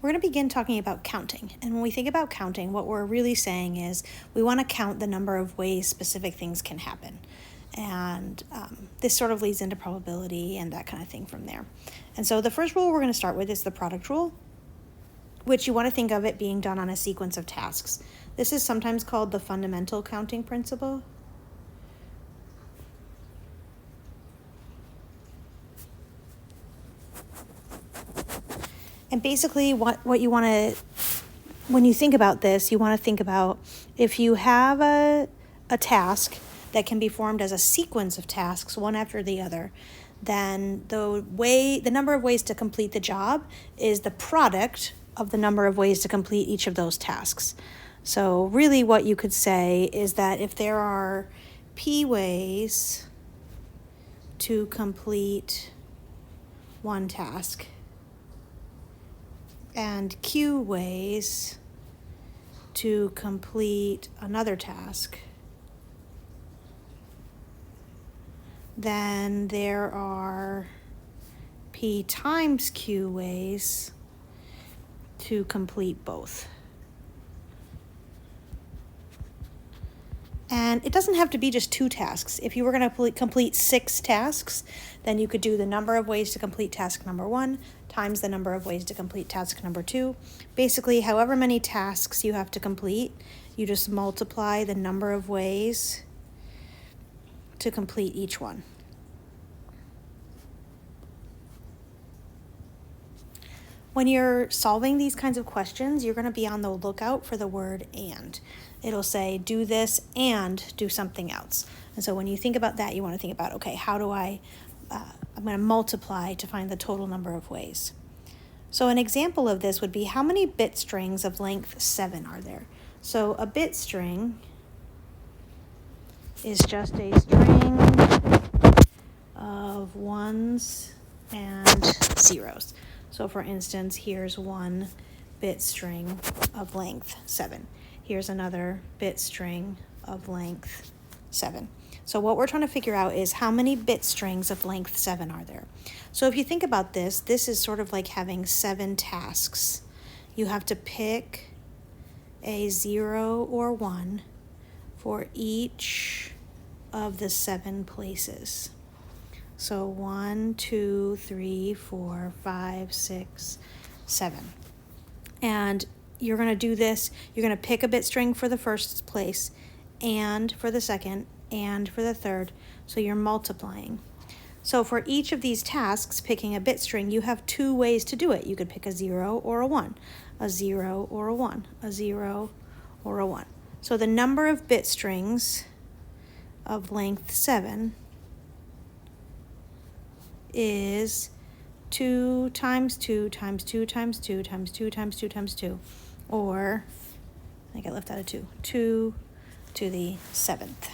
We're going to begin talking about counting. And when we think about counting, what we're really saying is we want to count the number of ways specific things can happen. And this sort of leads into probability and that kind of thing from there. And so the first rule we're going to start with is the product rule, which you want to think of it being done on a sequence of tasks. This is sometimes called the fundamental counting principle. And basically what you want to, when you think about this, you want to think about if you have a task that can be formed as a sequence of tasks, one after the other, then the number of ways to complete the job is the product of the number of ways to complete each of those tasks. So really what you could say is that if there are P ways to complete one task, and Q ways to complete another task, then there are P times Q ways to complete both. And it doesn't have to be just 2 tasks. If you were going to complete 6 tasks, then you could do the number of ways to complete task number 1 times the number of ways to complete task number 2. Basically, however many tasks you have to complete, you just multiply the number of ways to complete each one. When you're solving these kinds of questions, you're going to be on the lookout for the word and. It'll say, do this and do something else. And so when you think about that, you want to think about, okay, how do I'm going to multiply to find the total number of ways. So an example of this would be, how many bit strings of length 7 are there? So a bit string is just a string of 1s and 0s. So for instance, here's one bit string of length 7. Here's another bit string of length 7. So what we're trying to figure out is how many bit strings of length 7 are there. So if you think about this, this is sort of like having 7 tasks. You have to pick a 0 or 1 for each of the 7 places. So 1, 2, 3, 4, 5, 6, 7. And you're going to do this. You're going to pick a bit string for the first place, and for the second, and for the third. So you're multiplying. So for each of these tasks, picking a bit string, you have 2 ways to do it. You could pick a 0 or a 1, a 0 or a 1, a 0 or a 1. So the number of bit strings of length 7 is 2 times 2 times 2 times 2 times 2 times 2 times 2, or I think I left out a 2 to the 7th.